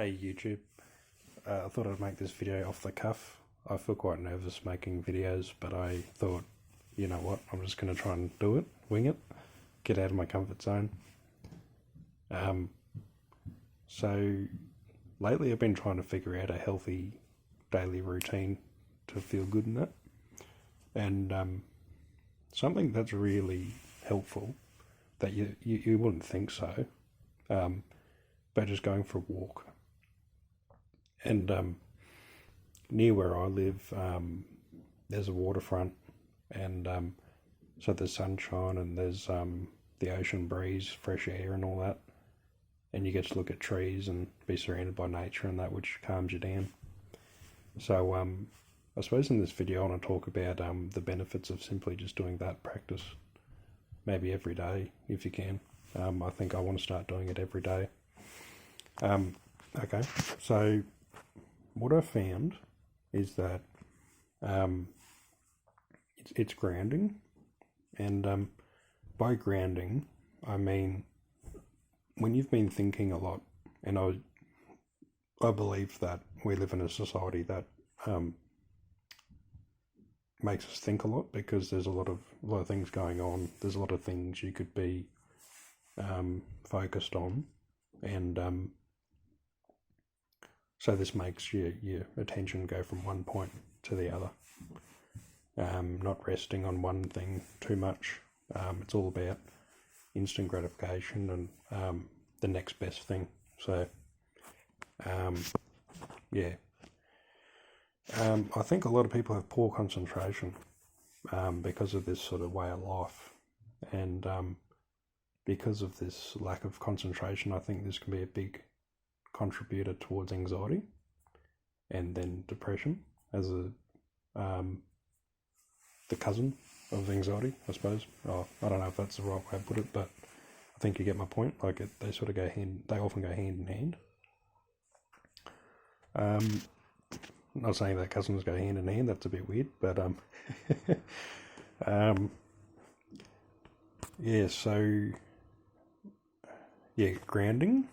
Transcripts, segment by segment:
Hey YouTube, I thought I'd make this video off the cuff. I feel quite nervous making videos, but I thought, you know what, I'm just going to try and do it, wing it, get out of my comfort zone. So lately I've been trying to figure out a healthy daily routine to feel good in it. And something that's really helpful that you wouldn't think so, but just going for a walk. And near where I live, there's a waterfront, and so there's sunshine and there's the ocean breeze, fresh air, and all that. And you get to look at trees and be surrounded by nature and that, which calms you down. So I suppose in this video I want to talk about the benefits of simply just doing that practice, maybe every day if you can. I think I want to start doing it every day. Okay, so what I found is that it's grounding, and by grounding I mean when you've been thinking a lot, and I believe that we live in a society that makes us think a lot because there's a lot of things going on. There's a lot of things you could be focused on, and so this makes your attention go from one point to the other, not resting on one thing too much. It's all about instant gratification and the next best thing. So, yeah. I think a lot of people have poor concentration because of this sort of way of life, and because of this lack of concentration, I think this can be a big contributor towards anxiety and then depression as the cousin of anxiety, I suppose. I don't know if that's the right way to put it, but I think you get my point. Like they sort of they often go hand in hand. Not saying that cousins go hand in hand, that's a bit weird, but yeah, so yeah, grounding.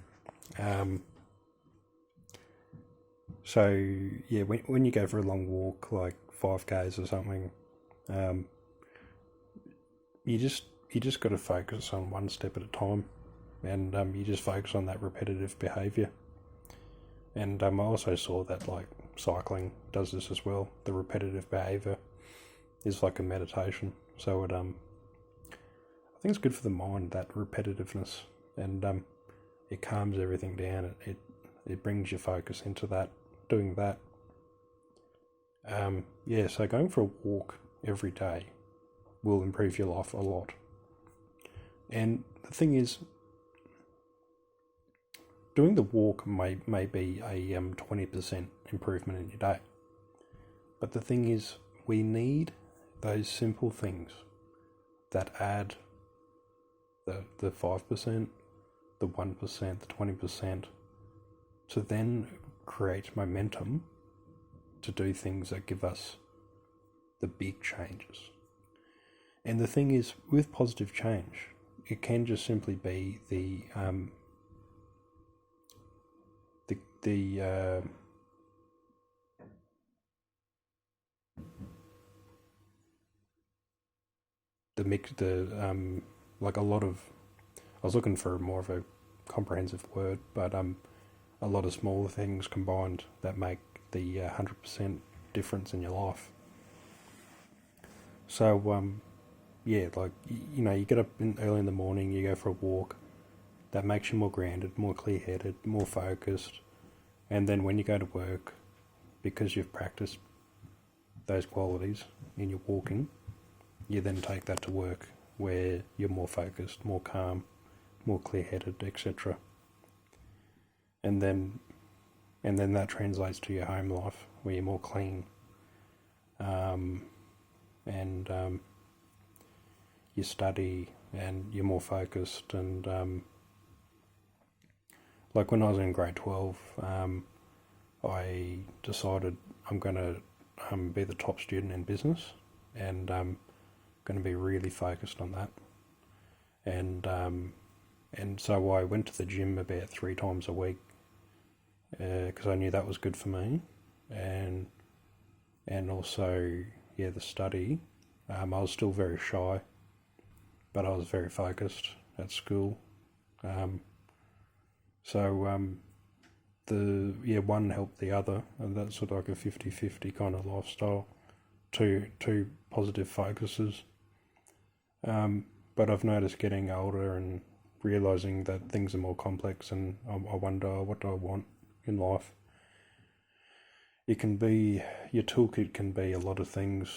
So yeah, when you go for a long walk, like 5Ks or something, you just got to focus on one step at a time, and you just focus on that repetitive behaviour. And I also saw that like cycling does this as well. The repetitive behaviour is like a meditation, so I think it's good for the mind, that repetitiveness, and it calms everything down. It brings your focus into that, doing that. Yeah, so going for a walk every day will improve your life a lot. And the thing is, doing the walk may be a 20% improvement in your day. But the thing is, we need those simple things that add the 5%, the 1%, the 20%, to then create momentum to do things that give us the big changes. And the thing is, with positive change, it can just simply be the like a lot of, I was looking for more of a comprehensive word, but a lot of smaller things combined that make the 100% difference in your life. So yeah, like you get up early in the morning, you go for a walk, that makes you more grounded, more clear-headed, more focused, and then when you go to work, because you've practiced those qualities in your walking, you then take that to work where you're more focused, more calm, more clear-headed, etc. And then that translates to your home life where you're more clean, and you study and you're more focused. And like when I was in grade 12, I decided I'm going to be the top student in business, and I'm going to be really focused on that. And so I went to the gym about 3 times a week, because I knew that was good for me, and also the study. I was still very shy, but I was very focused at school. The one helped the other, and that's sort of like a 50-50 kind of lifestyle. Two positive focuses. But I've noticed getting older and realizing that things are more complex, and I wonder, what do I want in life? It can be, your toolkit can be a lot of things.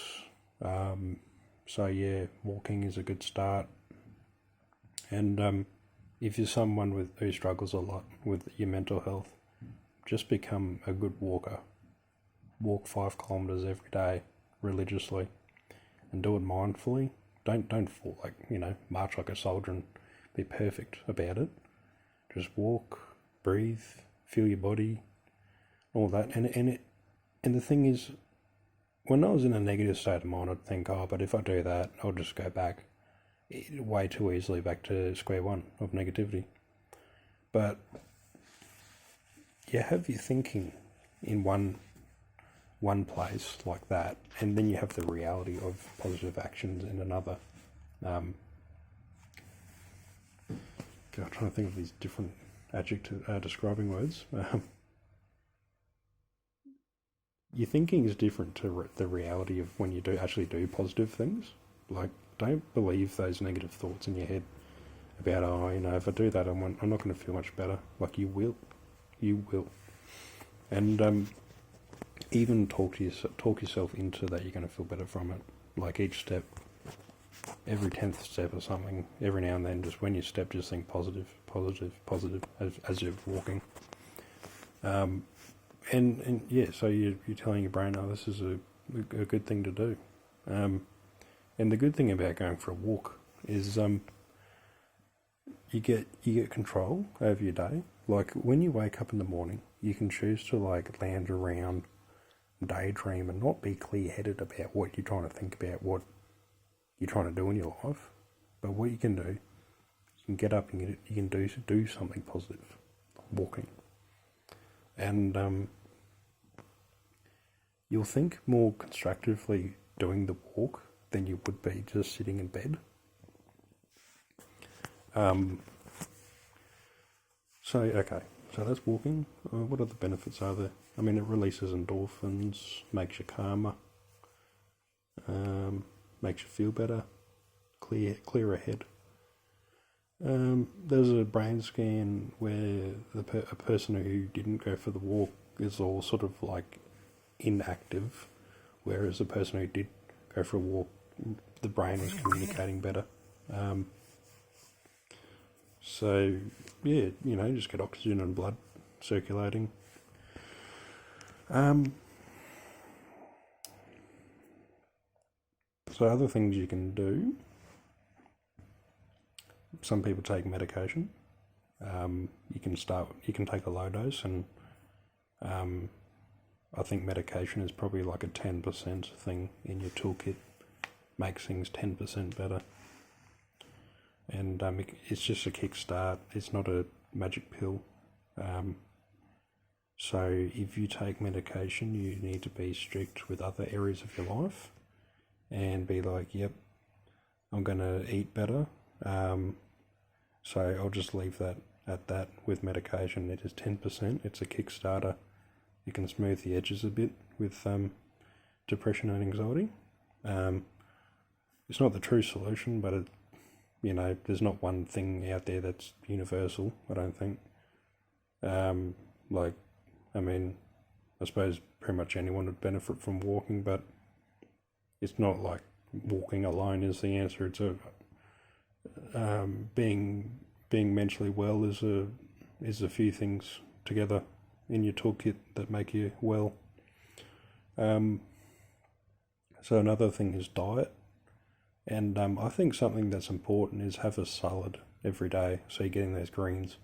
Walking is a good start. And if you're someone who struggles a lot with your mental health, just become a good walker. Walk 5 kilometers every day religiously, and do it mindfully. Don't fall march like a soldier and be perfect about it. Just walk, breathe, feel your body, all that. And the thing is, when I was in a negative state of mind, I'd think, but if I do that, I'll just go back way too easily back to square one of negativity. But you have your thinking in one place like that, and then you have the reality of positive actions in another. I'm trying to think of these different adjective describing words. Your thinking is different to the reality of when you actually do positive things. Like, don't believe those negative thoughts in your head about, if I do that, I'm not going to feel much better. Like, you will. And even talk yourself into that you're going to feel better from it. Like, each step, every 10th step or something, every now and then, just when you step, just think positive, as you're walking. So you're telling your brain, this is a good thing to do. And the good thing about going for a walk is you get control over your day. Like, when you wake up in the morning, you can choose to lounge around, daydream, and not be clear-headed about what you're trying to think about, what you're trying to do in your life. But what you can do, you can get up and you can do something positive, walking. And you'll think more constructively doing the walk than you would be just sitting in bed. So that's walking. What other benefits are there? I mean, it releases endorphins, makes you calmer, makes you feel better, clearer head. There's a brain scan where a person who didn't go for the walk is all sort of inactive, whereas the person who did go for a walk, the brain was communicating better. Just get oxygen and blood circulating. So other things you can do. Some people take medication. You can take a low dose, and I think medication is probably like a 10% thing in your toolkit. Makes things 10% better. And it's just a kickstart. It's not a magic pill. So if you take medication, you need to be strict with other areas of your life and be like, yep, I'm going to eat better. So I'll just leave that at that with medication. It is 10%. It's a kickstarter. You can smooth the edges a bit with depression and anxiety. It's not the true solution, but there's not one thing out there that's universal, I don't think. I suppose pretty much anyone would benefit from walking, but it's not like walking alone is the answer. It's being mentally well is a few things together in your toolkit that make you well. So another thing is diet. And I think something that's important is have a salad every day, so you're getting those greens.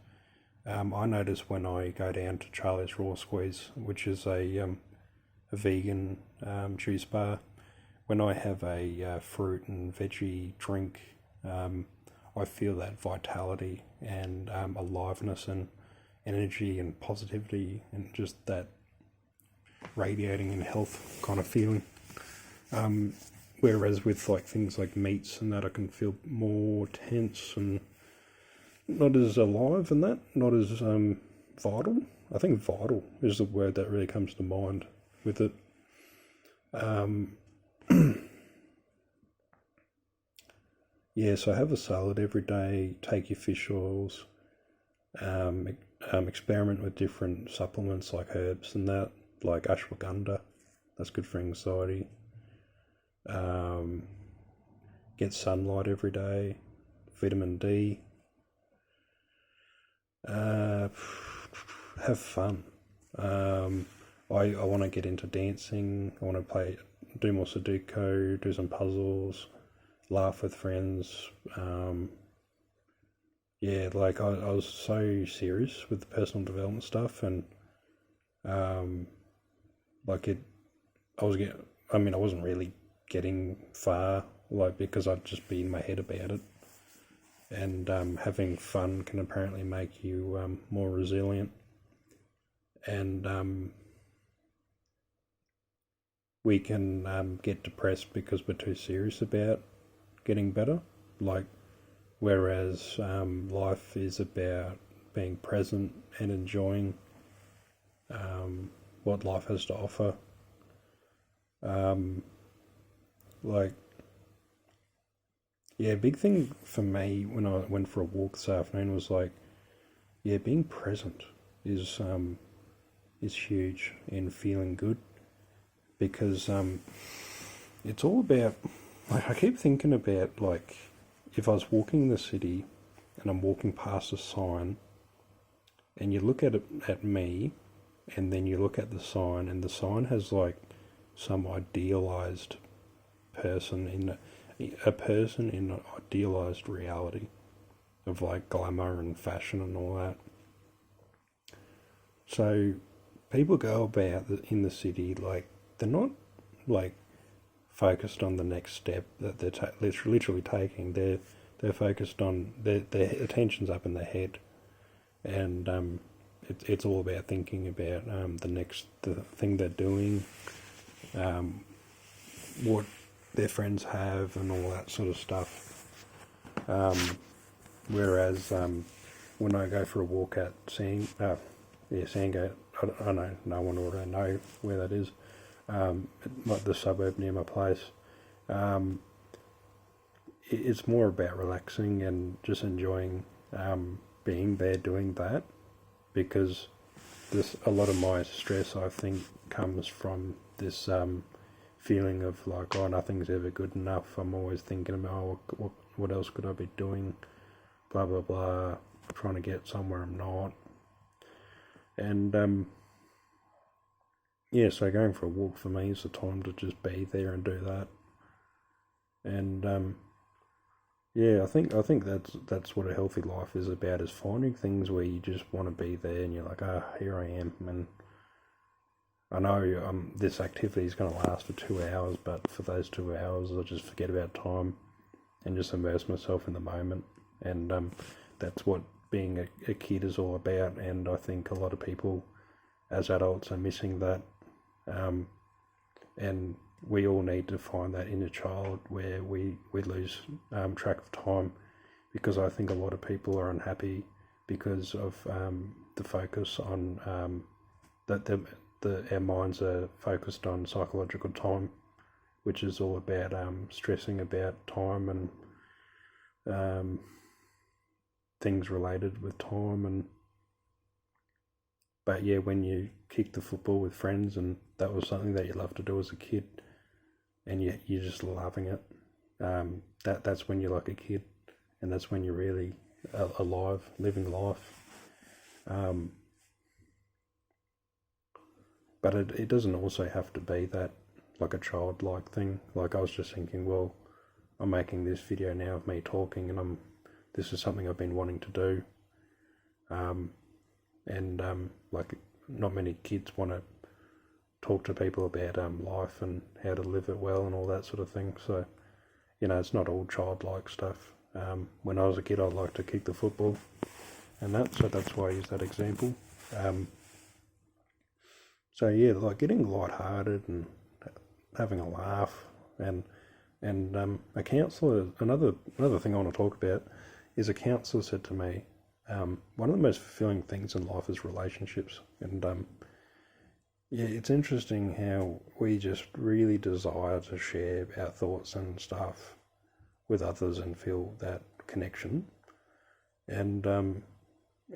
I notice when I go down to Charlie's Raw Squeeze, which is a vegan juice bar, when I have a fruit and veggie drink, I feel that vitality and aliveness and energy and positivity and just that radiating in health kind of feeling. Whereas with like things like meats and that, I can feel more tense and not as alive and that, not as vital. I think vital is the word that really comes to mind with it. Yeah, so have a salad every day, take your fish oils, experiment with different supplements like herbs and that, like ashwagandha, that's good for anxiety. Get sunlight every day, vitamin D. Have fun. I want to get into dancing. I want to do more Sudoku, do some puzzles, laugh with friends. Yeah, like I was so serious with the personal development stuff, and like it, I wasn't really getting far, like because I'd just be in my head about it. And having fun can apparently make you more resilient. And we can get depressed because we're too serious about getting better. Like, whereas life is about being present and enjoying what life has to offer. Like, yeah, big thing for me when I went for a walk this afternoon was like, yeah, being present is huge in feeling good, because it's all about, like, I keep thinking about, like, if I was walking in the city and I'm walking past a sign and you look at me and then you look at the sign and the sign has like some idealized person in an idealized reality of like glamour and fashion and all that. So people go about in the city like they're not like focused on the next step that they're literally taking. They're focused on their attention's up in their head, and it's all about thinking about the thing they're doing, what their friends have, and all that sort of stuff. Whereas when I go for a walk at Sandgate, I know no one will know where that is. Like the suburb near my place. It's more about relaxing and just enjoying being there doing that, because a lot of my stress, I think, comes from this feeling of like, oh, nothing's ever good enough. I'm always thinking about, oh, what else could I be doing, blah blah blah, trying to get somewhere I'm not. And yeah, so going for a walk for me is the time to just be there and do that. And yeah, I think that's what a healthy life is about, is finding things where you just want to be there and you're like, here I am, and I know this activity is going to last for 2 hours, but for those 2 hours I'll just forget about time and just immerse myself in the moment. And that's what being a kid is all about, and I think a lot of people as adults are missing that. And we all need to find that inner child where we lose track of time, because I think a lot of people are unhappy because of the focus on that our minds are focused on psychological time, which is all about stressing about time and things related with time. But yeah, when you kick the football with friends and that was something that you loved to do as a kid, and you're just loving it, that's when you're like a kid, and that's when you're really alive, living life. But it doesn't also have to be that, like a childlike thing. Like, I was just thinking, well, I'm making this video now of me talking, and this is something I've been wanting to do. Like, not many kids want to talk to people about life and how to live it well and all that sort of thing. So, it's not all childlike stuff. When I was a kid, I liked to kick the football, and that's why I use that example. So yeah, like getting lighthearted and having a laugh, and a counsellor. Another thing I want to talk about is a counsellor said to me, one of the most fulfilling things in life is relationships, and yeah, it's interesting how we just really desire to share our thoughts and stuff with others and feel that connection, and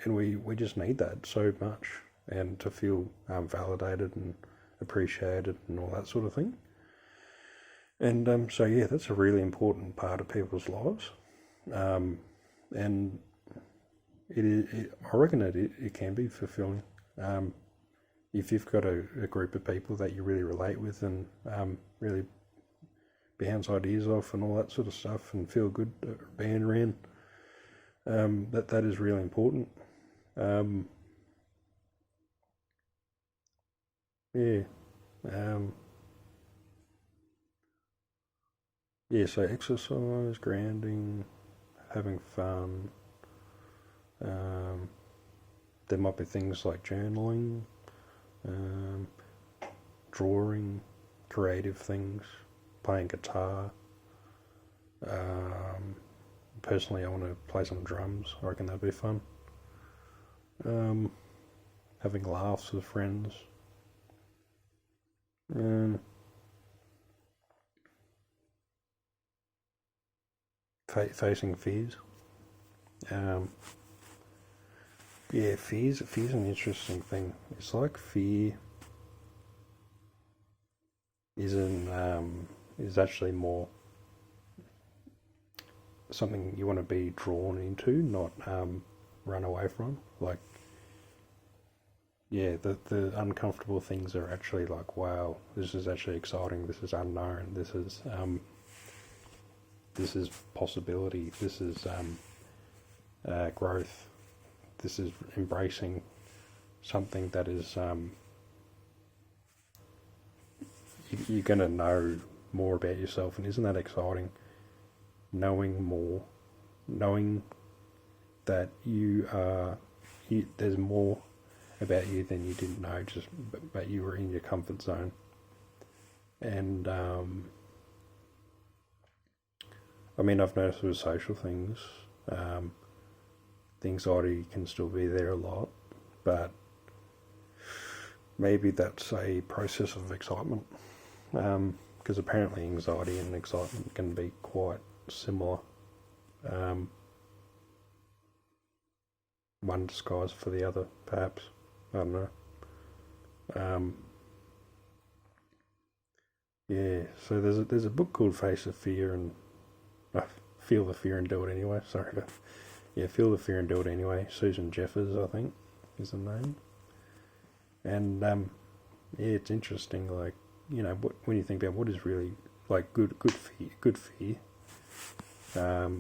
we just need that so much, and to feel validated and appreciated and all that sort of thing. And so yeah, that's a really important part of people's lives, and I reckon it can be fulfilling. If you've got a group of people that you really relate with and really bounce ideas off and all that sort of stuff and feel good being around, that is really important. Yeah. Yeah, so exercise, grounding, having fun. There might be things like journaling, um, drawing, creative things, playing guitar. Personally, I want to play some drums. I reckon that'd be fun. Having laughs with friends. Facing fears. Yeah, fear's an interesting thing. It's like fear is actually more something you want to be drawn into, not run away from. Like, yeah, the uncomfortable things are actually like, wow, this is actually exciting. This is unknown. This is possibility. This is growth. This is embracing something that is you're going to know more about yourself, and isn't that exciting? Knowing more, knowing that there's more about you than you didn't know, but you were in your comfort zone. And I mean, I've noticed with social things, the anxiety can still be there a lot, but maybe that's a process of excitement, because apparently anxiety and excitement can be quite similar. One disguised for the other, perhaps. I don't know. Yeah, so there's a book called Face the Fear and Feel the Fear and Do It Anyway. Sorry, but yeah, Feel the Fear and Do It Anyway. Susan Jeffers, I think, is the name. And yeah, it's interesting. Like, you know, when you think about what is really like good fear,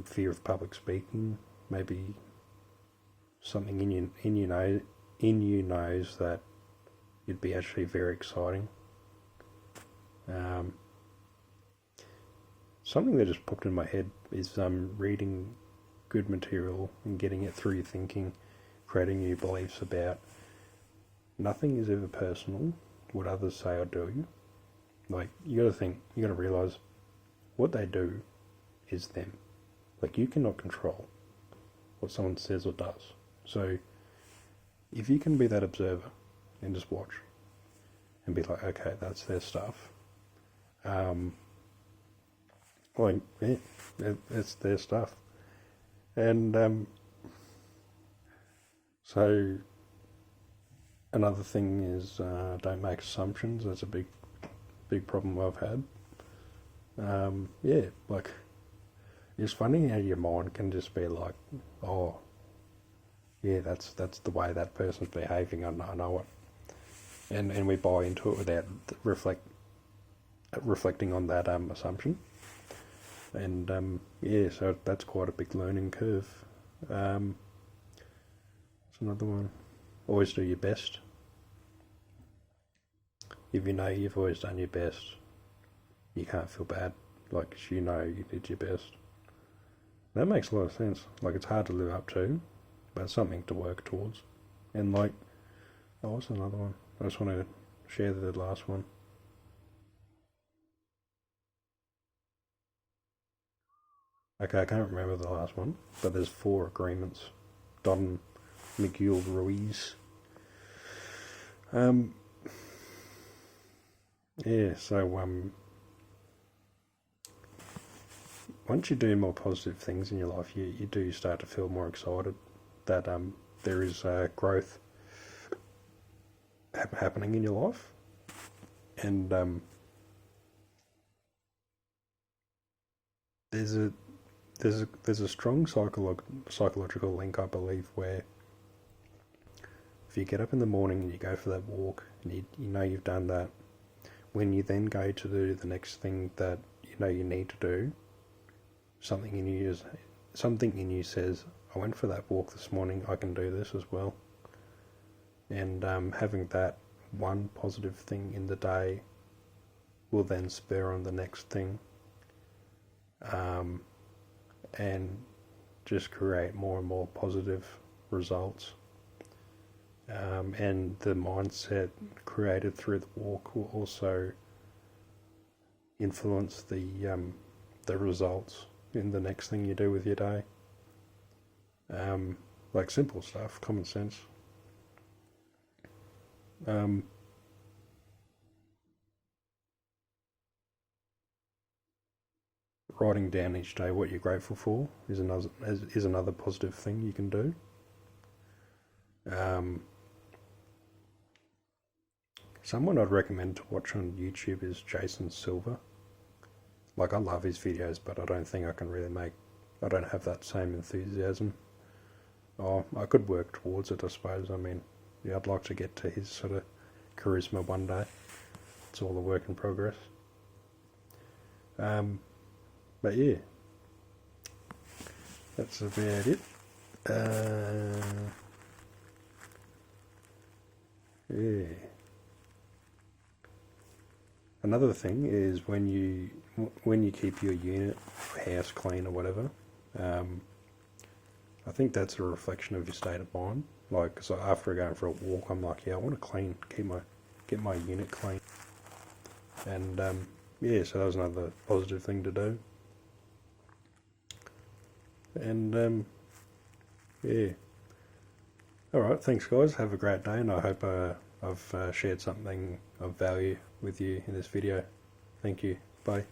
fear of public speaking, maybe something in you knows that it'd be actually very exciting. Something that just popped in my head is reading good material and getting it through your thinking, creating new beliefs about nothing is ever personal, what others say or do. Like, you got to realise what they do is them. Like, you cannot control what someone says or does. So if you can be that observer and just watch and be like, okay, that's their stuff. Like, yeah, it's their stuff. And so another thing is don't make assumptions. That's a big problem I've had. Yeah, like, it's funny how your mind can just be like, oh, yeah, that's the way that person's behaving. I know it, and we buy into it without reflecting on that assumption. And yeah, so that's quite a big learning curve. It's another one. Always do your best. If you know you've always done your best, you can't feel bad. Like, 'cause you know you did your best. That makes a lot of sense. Like, it's hard to live up to, but something to work towards. And like, oh, what's another one? I just want to share the last one. Okay, I can't remember the last one, but there's 4 agreements. Don Miguel Ruiz. Yeah, so once you do more positive things in your life, you do start to feel more excited that there is growth happening in your life, and there's a strong psychological link, I believe, where if you get up in the morning and you go for that walk and you know you've done that, when you then go to do the next thing that you know you need to do, something in you says, I went for that walk this morning, I can do this as well. And having that one positive thing in the day will then spur on the next thing, and just create more and more positive results. And the mindset created through the walk will also influence the results in the next thing you do with your day. Like simple stuff, common sense. Writing down each day what you're grateful for is another positive thing you can do. Someone I'd recommend to watch on YouTube is Jason Silver. Like, I love his videos, but I don't think I can really I don't have that same enthusiasm. Oh, I could work towards it, I suppose. I mean, yeah, I'd like to get to his sort of charisma one day. It's all a work in progress. But yeah, that's about it. Yeah. Another thing is when you keep your unit or house clean or whatever, I think that's a reflection of your state of mind. Like, so after going for a walk, I'm like, yeah, I want to get my unit clean, and yeah, so that was another positive thing to do. And yeah, all right, thanks guys. Have a great day, and I hope I've shared something of value with you in this video. Thank you. Bye.